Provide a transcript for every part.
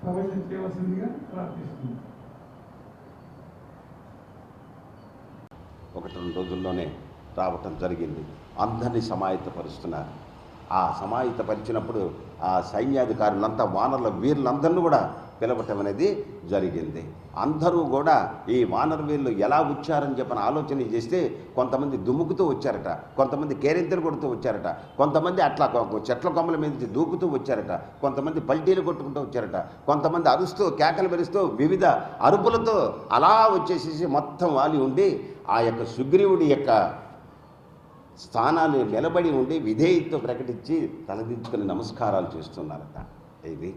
ప్రవచనం చేయవలసిందిగా ప్రార్థిస్తున్నాను. 1-2 రోజుల్లోనే రావటం జరిగింది. అందరినీ సమాయత్తపరుస్తున్నారు. ఆ సమాయత్తపరిచినప్పుడు ఆ సైన్యాధికారులంతా వానరుల వీరులందరినీ కూడా పిలవటం అనేది జరిగింది. అందరూ కూడా ఈ వానర వీరులు ఎలా వచ్చారని చెప్పని ఆలోచన చేస్తే కొంతమంది దుమ్ముకుతూ వచ్చారట, కొంతమంది కేరింతలు కొడుతూ వచ్చారట, కొంతమంది అట్లా చెట్ల కొమ్మల మీద నుంచి దూకుతూ వచ్చారట, కొంతమంది పల్టీలు కొట్టుకుంటూ వచ్చారట, కొంతమంది అరుస్తూ కేకలు పెరుస్తూ వివిధ అరుపులతో అలా వచ్చేసేసి మొత్తం వాలి ఉండి ఆ యొక్క సుగ్రీవుడి యొక్క స్థానాలు నిలబడి ఉండి విధేయతతో ప్రకటించి తలదించుకుని నమస్కారాలు చేస్తున్నారట. ఇది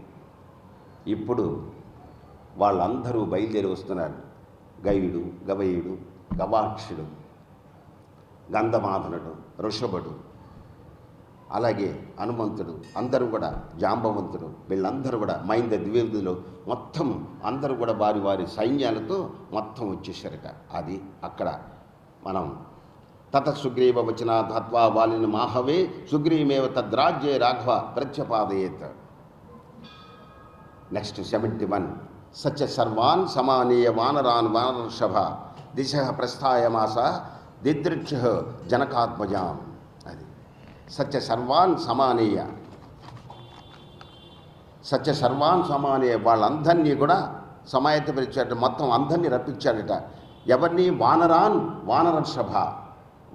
ఇప్పుడు వాళ్ళందరూ బయలుదేరి వస్తున్నారు. గయుడు, గవయుడు, గవాక్షుడు, గంధమాధనుడు, ఋషభుడు, అలాగే హనుమంతుడు, అందరూ కూడా జాంబవంతుడు, వీళ్ళందరూ కూడా మైంద ద్వివేదులు మొత్తం అందరూ కూడా వారి వారి సైన్యాలతో మొత్తం వచ్చేసారట. అది అక్కడ మనం తత సుగ్రీవ వచన తత్వా వాలిని మాహవే సుగ్రీమేవ తద్రాజ్యే రాఘవ ప్రత్యపాదయేత్. నెక్స్ట్ 71. సచ సర్వాన్ సమానీయ వానరాన్ వానరర్షభ దిశ ప్రస్థాయమాస దిదృక్ష జనకాత్మజాం. అది సచ సర్వాన్ సమానీయ, సత్య సర్వాన్ సమానీయ వాళ్ళందరినీ కూడా సమాయత్తపరిచాడట, మొత్తం అందరినీ రప్పించాడట. ఎవరిని? వానరాన్ వానరర్షభ,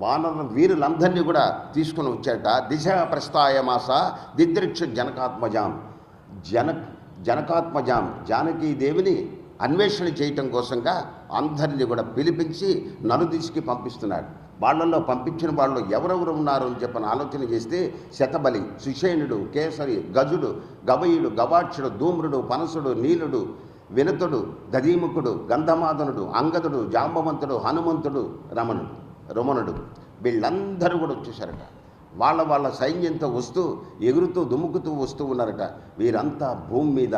వానర వీరులందరినీ కూడా తీసుకుని వచ్చాడట. దిశ ప్రస్థాయమాస దిదృక్ష జనకాత్మజాం, జనకాత్మజాం జానకీదేవిని అన్వేషణ చేయటం కోసంగా అందరినీ కూడా పిలిపించి నలుదిశకి పంపిస్తున్నాడు. వాళ్ళల్లో పంపించిన వాళ్ళు ఎవరెవరు ఉన్నారు అని చెప్పని ఆలోచన చేస్తే శతబలి, సుషేణుడు, కేసరి, గజుడు, గవయుడు, గవాక్షుడు, ధూమ్రుడు, పనసుడు, నీలుడు, వినతుడు, గదీముఖుడు, గంధమాదనుడు, అంగదుడు, జాంబవంతుడు, హనుమంతుడు, రమణుడు వీళ్ళందరూ కూడా వచ్చేసారట. వాళ్ళ సైన్యంతో వస్తూ ఎగురుతూ దుముకుతూ వస్తూ ఉన్నారట. వీరంతా భూమి మీద,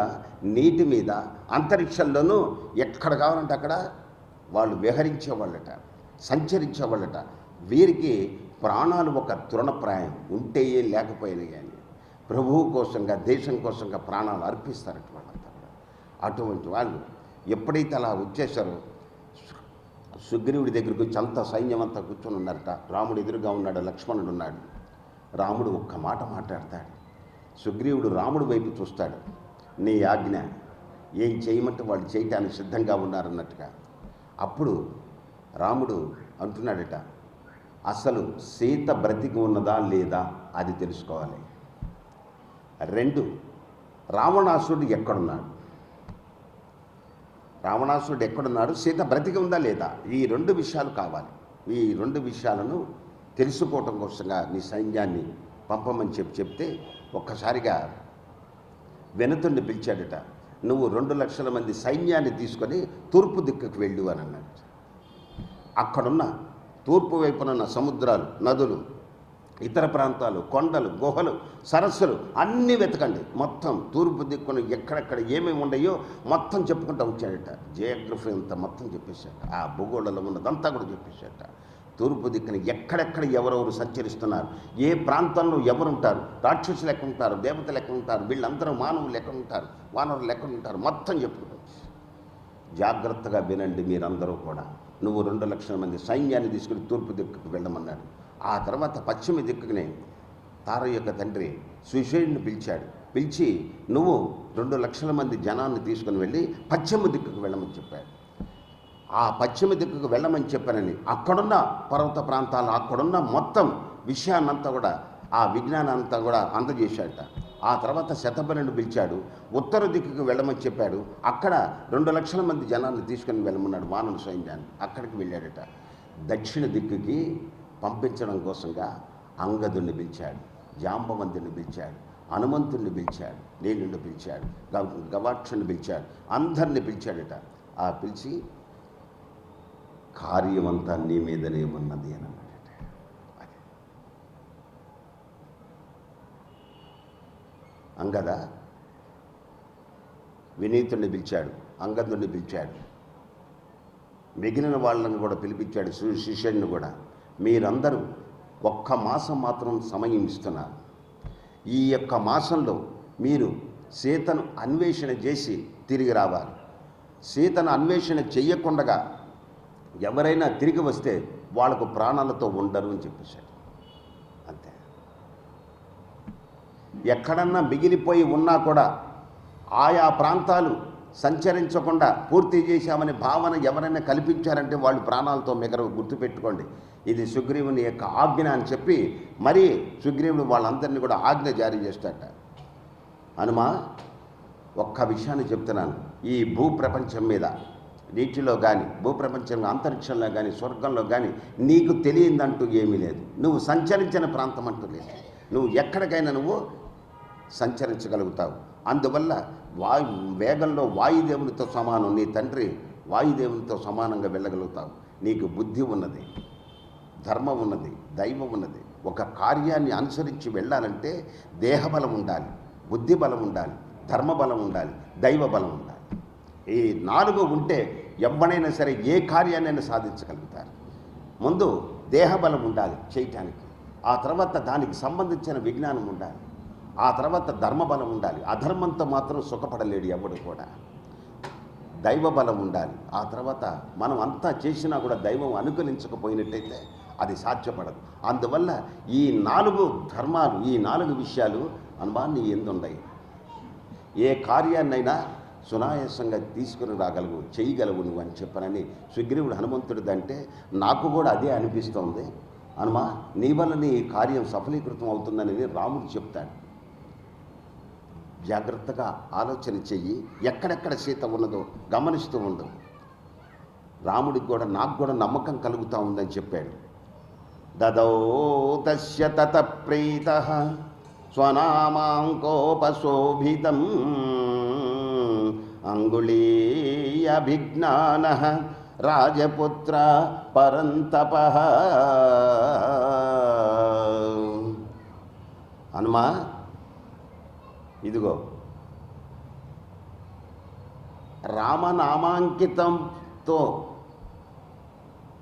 నీటి మీద, అంతరిక్షంలోనూ ఎక్కడ కావాలంటే అక్కడ వాళ్ళు విహరించేవాళ్ళట, సంచరించేవాళ్ళట. వీరికి ప్రాణాలు ఒక తృణప్రాయం, ఉంటేయే లేకపోయినా కానీ ప్రభువు కోసంగా, దేశం కోసంగా ప్రాణాలు అర్పిస్తారట వాళ్ళంతా కూడా. అటువంటి వాళ్ళు ఎప్పుడైతే అలా వచ్చేసారో సుగ్రీవుడి దగ్గరకు వచ్చి అంత సైన్యం అంతా కూర్చొని ఉన్నారట. రాముడు ఎదురుగా ఉన్నాడు, లక్ష్మణుడు ఉన్నాడు. రాముడు ఒక్క మాట మాట్లాడతాడు. సుగ్రీవుడు రాముడు వైపు చూస్తాడు. నీ ఆజ్ఞ, ఏం చేయమంటే వాళ్ళు చేయటానికి సిద్ధంగా ఉన్నారన్నట్టుగా. అప్పుడు రాముడు అంటున్నాడట, అసలు సీత బ్రతికి ఉన్నదా లేదా అది తెలుసుకోవాలి. 2, రావణాసురుడు ఎక్కడున్నాడు, రావణాసురుడు ఎక్కడున్నాడు, సీత బ్రతికి ఉందా లేదా, ఈ 2 విషయాలు కావాలి. ఈ 2 విషయాలను తెలుసుకోవటం కోసంగా నీ సైన్యాన్ని పంపమని చెప్తే ఒక్కసారిగా వెనుతుడిని పిలిచాడట. నువ్వు 2 లక్షల మంది సైన్యాన్ని తీసుకొని తూర్పు దిక్కుకు వెళ్ళు అని అన్నాడు. అక్కడున్న తూర్పు వైపునున్న సముద్రాలు, నదులు, ఇతర ప్రాంతాలు, కొండలు, గుహలు, సరస్సులు అన్నీ వెతకండి. మొత్తం తూర్పు దిక్కును ఎక్కడెక్కడ ఏమేమి ఉన్నాయో మొత్తం చెప్పుకుంటూ వచ్చాడట. జియోగ్రఫీ అంతా మొత్తం చెప్పేశాట. ఆ భూగోళంలో ఉన్నదంతా కూడా చెప్పేశాట. తూర్పు దిక్కుని ఎక్కడెక్కడ ఎవరెవరు సంచరిస్తున్నారు, ఏ ప్రాంతంలో ఎవరుంటారు, రాక్షసులు ఎక్కడ ఉంటారు, దేవతలు ఎక్కడ ఉంటారు, వీళ్ళందరూ మానవులు ఎక్కడ ఉంటారు, వానరులు ఎక్కడ ఉంటారు, మొత్తం చెప్పుకుంటారు. జాగ్రత్తగా వినండి మీరందరూ కూడా. నువ్వు 2 లక్షల మంది సైన్యాన్ని తీసుకుని తూర్పు దిక్కుకు వెళ్ళమన్నాడు. ఆ తర్వాత పశ్చిమ దిక్కునే తార యొక్క తండ్రి సుషేణుని పిలిచాడు. పిలిచి నువ్వు 2 లక్షల మంది జనాన్ని తీసుకుని వెళ్ళి పశ్చిమ దిక్కుకు వెళ్ళమని చెప్పాడు. ఆ పశ్చిమ దిక్కుకు వెళ్ళమని చెప్పానని అక్కడున్న పర్వత ప్రాంతాలు, అక్కడున్న మొత్తం విషయాన్నంతా కూడా, ఆ విజ్ఞానాన్నంతా కూడా అందజేశాడట. ఆ తర్వాత శతబలిని పిలిచాడు. ఉత్తర దిక్కుకు వెళ్ళమని చెప్పాడు. అక్కడ 2 లక్షల మంది జనాన్ని తీసుకుని వెళ్ళమన్నాడు, వానర సైన్యాన్ని. అక్కడికి వెళ్ళాడట. దక్షిణ దిక్కుకి పంపించడం కోసంగా అంగదుని పిలిచాడు, జాంబవంతుని పిలిచాడు, హనుమంతుడిని పిలిచాడు, నీలుని పిలిచాడు, గవాక్షుని పిలిచాడు, అందరిని పిలిచాడట. ఆ పిలిచి కార్యమంతా నీ మీదనే ఉన్నది అని అన్నాడట. అంగద వినీతుడిని పిలిచాడు, అంగదుని పిలిచాడు, మిగిలిన వాళ్ళని కూడా పిలిపించాడు, శిష్యుడిని కూడా. మీరందరూ 1 మాసం మాత్రం సమయం ఇస్తున్నారు. ఈ యొక్క మాసంలో మీరు సీతను అన్వేషణ చేసి తిరిగి రావాలి. సీతను అన్వేషణ చెయ్యకుండా ఎవరైనా తిరిగి వస్తే వాళ్ళకు ప్రాణాలతో ఉండరు అని చెప్పేశాడు. అంతే. ఎక్కడన్నా మిగిలిపోయి ఉన్నా కూడా ఆయా ప్రాంతాలు సంచరించకుండా పూర్తి చేశామనే భావన ఎవరైనా కల్పించారంటే వాళ్ళు ప్రాణాలతో మిగరు. గుర్తుపెట్టుకోండి, ఇది సుగ్రీవుని యొక్క ఆజ్ఞ అని చెప్పి మరీ సుగ్రీవుడు వాళ్ళందరినీ కూడా ఆజ్ఞ జారీ చేస్తాడట. హనుమా, ఒక్క విషయాన్ని చెప్తున్నాను. ఈ భూప్రపంచం మీద, నీటిలో కానీ, భూప్రపంచంలో, అంతరిక్షంలో కానీ, స్వర్గంలో కానీ నీకు తెలియదంటూ ఏమీ లేదు. నువ్వు సంచరించిన ప్రాంతం అంటూ లేదు. నువ్వు ఎక్కడికైనా నువ్వు సంచరించగలుగుతావు. అందువల్ల వేగంలో వాయుదేవునితో సమానం. నీ తండ్రి వాయుదేవునితో సమానంగా వెళ్ళగలుగుతావు. నీకు బుద్ధి ఉన్నది, ధర్మం ఉన్నది, దైవం ఉన్నది. ఒక కార్యాన్ని అనుసరించి వెళ్ళాలంటే దేహబలం ఉండాలి, బుద్ధి బలం ఉండాలి, ధర్మబలం ఉండాలి, దైవ బలం ఉండాలి. ఈ 4 ఉంటే ఎవరైనా సరే ఏ కార్యాన్నైనా సాధించగలుగుతారు. ముందు దేహబలం ఉండాలి చేయటానికి, ఆ తర్వాత దానికి సంబంధించిన విజ్ఞానం ఉండాలి, ఆ తర్వాత ధర్మబలం ఉండాలి. అధర్మంతో మాత్రం సుఖపడలేడు ఎవడు కూడా. దైవ బలం ఉండాలి. ఆ తర్వాత మనం అంతా చేసినా కూడా దైవం అనుకూలించకపోయినట్టయితే అది సాధ్యపడదు. అందువల్ల ఈ 4 ధర్మాలు, ఈ 4 విషయాలు అనుమాన్ని ఎందుండయి. ఏ కార్యాన్నైనా సునాయాసంగా తీసుకుని రాగలవు, చేయగలవు నువ్వు అని చెప్పనని సుగ్రీవుడు హనుమంతుడిదంటే నాకు కూడా అదే అనిపిస్తోంది. హనుమా, నీ వల్ల నీ కార్యం సఫలీకృతం అవుతుందని రాముడు చెప్తాడు. జాగ్రత్తగా ఆలోచన చెయ్యి, ఎక్కడెక్కడ సీత ఉన్నదో గమనిస్తూ ఉండు. రాముడికి కూడా నాకు కూడా నమ్మకం కలుగుతూ ఉందని చెప్పాడు. దదౌ తస్య తత ప్రీతః స్వనామాంకోపశోభితం అంగుళీయభిజ్ఞానః రాజపుత్ర పరంతపః. హనుమా, ఇదిగో రామనామాంకితంతో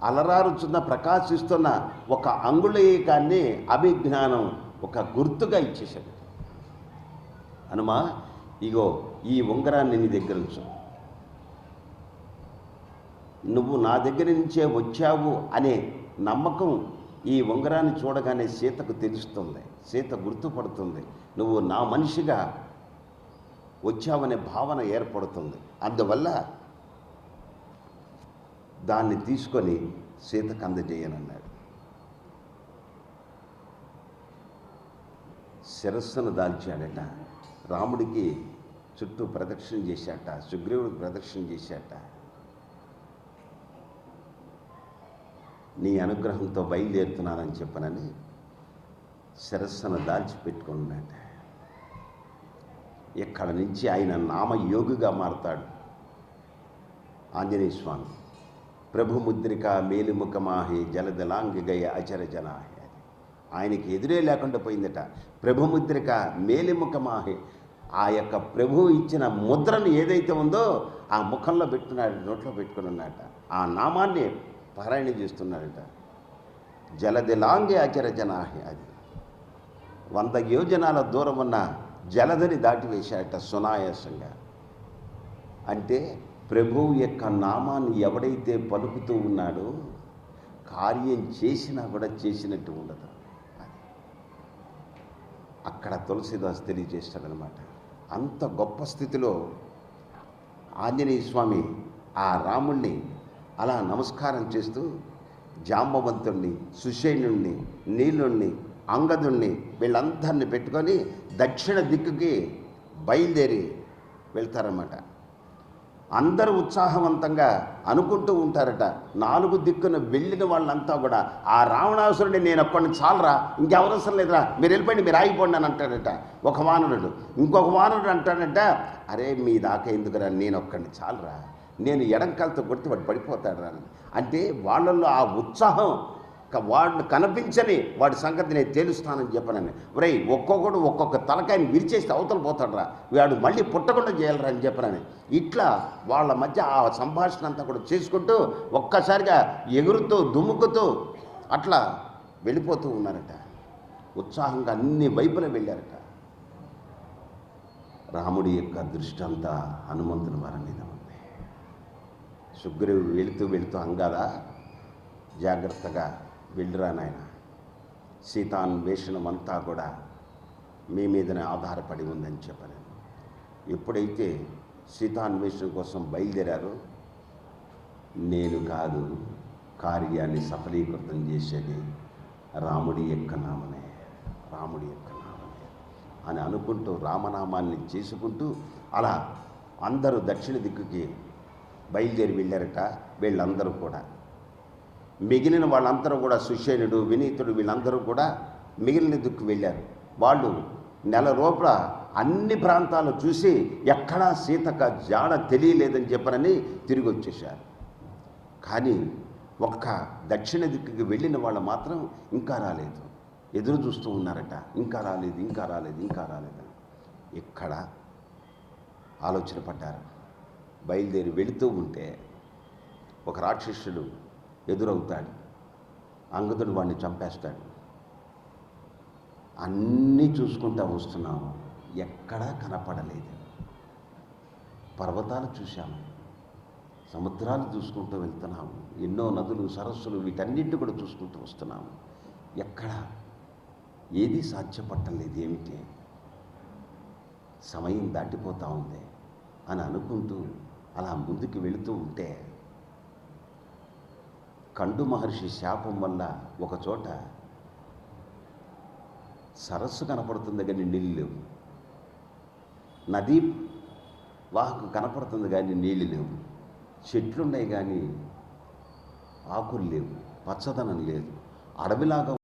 అలరారుచున్న ప్రకాశిస్తున్న ఒక అంగుళీకాన్ని అభిజ్ఞానం ఒక గుర్తుగా ఇచ్చేశాడు. హనుమా, ఇగో ఈ ఉంగరాన్ని నీ దగ్గర ఉంచు. నువ్వు నా దగ్గర నుంచే వచ్చావు అనే నమ్మకం ఈ ఉంగరాన్ని చూడగానే సీతకు తెలుస్తుంది. సీత గుర్తుపడుతుంది, నువ్వు నా మనిషిగా వచ్చావనే భావన ఏర్పడుతుంది. అందువల్ల దాన్ని తీసుకొని సీతకు అందజేయనన్నాడు. శిరస్సును దాల్చాడట. రాముడికి చుట్టూ ప్రదక్షిణ చేశాట, సుగ్రీవుడికి ప్రదక్షిణ చేశాట. నీ అనుగ్రహంతో బయలుదేరుతున్నానని చెప్పనని శిరస్సును దాల్చిపెట్టుకున్నాట. ఇక్కడ నుంచి ఆయన నామయోగిగా మారతాడు ఆంజనేయ స్వామి. ప్రభుముద్రిక మేలుముఖమాహి జలదలాంగిగయ అచర జనాహి. ఆయనకి ఎదురే లేకుండా పోయిందట. ప్రభుముద్రిక మేలుముఖమాహి, ఆ యొక్క ప్రభువు ఇచ్చిన ముద్రను ఏదైతే ఉందో ఆ ముఖంలో పెట్టుకున్నాడు, నోట్లో పెట్టుకుని ఉన్నాడట. ఆ నామాన్ని పారాయణ చేస్తున్నాడట. జలదిలాంగి అచర జనాహి. అది 100 యోజనాల దూరం ఉన్న జలధిని దాటివేశాడట సునాయాసంగా. అంటే ప్రభువు యొక్క నామాన్ని ఎవడైతే పలుకుతూ ఉన్నాడో కార్యం చేసినా కూడా చేసినట్టు ఉండదు. అక్కడ తులసిదాస్ తెలియజేస్తాడనమాట. అంత గొప్ప స్థితిలో ఆంజనేయ స్వామి ఆ రాముణ్ణి అలా నమస్కారం చేస్తూ జాంబవంతుణ్ణి, సుషేణుణ్ణి, నీలుణ్ణి, అంగదుణ్ణి వీళ్ళందరినీ పెట్టుకొని దక్షిణ దిక్కుకి బయలుదేరి వెళ్తారన్నమాట. అందరూ ఉత్సాహవంతంగా అనుకుంటూ ఉంటారట. 4 దిక్కున వెళ్ళిన వాళ్ళంతా కూడా ఆ రావణాసురుడిని నేను ఒక్కడిని చాలరా, ఇంకెవరవసరం లేదురా, మీరు వెళ్ళిపోండి, మీరు ఆగిపోండి అని అంటాడట ఒక వానరుడు. ఇంకొక వానరుడు అంటాడట, అరే మీ దాకా ఎందుకురా, నేను ఒక్కడిని చాలరా, నేను ఎడంకాలతో కొడితే వాడు పడిపోతాడు రా. అంటే వాళ్ళల్లో ఆ ఉత్సాహం, వాడిని కనిపించని వాడి సంగతి నేను తేలుస్తానని చెప్పనని. ఒరేయ్, ఒక్కొక్కడు ఒక్కొక్క తలకాయని విరిచేస్తే అవతల పోతాడురా, వాడు మళ్ళీ పుట్టకుండా చేయాలరా అని చెప్పనని. ఇట్లా వాళ్ళ మధ్య ఆ సంభాషణ అంతా కూడా చేసుకుంటూ ఒక్కసారిగా ఎగురుతూ దుముకుతూ అట్లా వెళ్ళిపోతూ ఉన్నారట. ఉత్సాహంగా అన్ని వైపులా వెళ్ళారట. రాముడి యొక్క దృష్టి అంతా హనుమంతుని వారి మీద ఉంది. సుగ్రీవుడు వెళుతూ అంగాదా, జాగ్రత్తగా వెళ్ళిరా నాయన, సీతాన్వేషణం అంతా కూడా మీ మీదనే ఆధారపడి ఉందని చెప్పాను. ఎప్పుడైతే సీతాన్వేషణ కోసం బయలుదేరారో, నేను కాదు కార్యాన్ని సఫలీకృతం చేసేది రాముడి యొక్క నామమే, రాముడి యొక్క నామమే అని అనుకుంటూ రామనామాన్ని చేసుకుంటూ అలా అందరూ దక్షిణ దిక్కుకి బయలుదేరి వెళ్ళారట. వీళ్ళందరూ కూడా, మిగిలిన వాళ్ళందరూ కూడా, సుషేనుడు, వినీతుడు, వీళ్ళందరూ కూడా మిగిలిన దిక్కు వెళ్ళారు. వాళ్ళు నెల లోపల అన్ని ప్రాంతాలు చూసి ఎక్కడా సీతక జాడ తెలియలేదని చెప్పనని తిరిగి వచ్చేశారు. కానీ ఒక్క దక్షిణ దిక్కుకి వెళ్ళిన వాళ్ళు మాత్రం ఇంకా రాలేదు, ఎదురు చూస్తూ ఉన్నారట. ఇంకా రాలేదు, ఇంకా రాలేదు, ఇంకా రాలేదని. ఇక్కడ ఆలోచన పడ్డారు. బయలుదేరి వెళుతూ ఉంటే ఒక రాక్షసుడు ఎదురవుతాడు. అంగదుడు వాడిని చంపేస్తాడు. అన్నీ చూసుకుంటూ వస్తున్నాము, ఎక్కడా కనపడలేదు. పర్వతాలు చూశాము, సముద్రాలు చూసుకుంటూ వెళ్తున్నాము, ఎన్నో నదులు, సరస్సులు, వీటన్నింటి కూడా చూసుకుంటూ వస్తున్నాము. ఎక్కడ ఏది సాధ్యపట్టలేదు. ఏమిటి, సమయం దాటిపోతూ ఉంది అని అనుకుంటూ అలా ముందుకు వెళుతూ ఉంటే కండు మహర్షి శాపం వల్ల ఒక చోట సరస్సు కనపడుతుంది కానీ నీళ్ళు లేవు, నదీ వాహకు కనపడుతుంది కానీ నీళ్ళు లేవు, చెట్లున్నాయి కానీ ఆకులు లేవు, పచ్చదనం లేదు, అడవిలాగా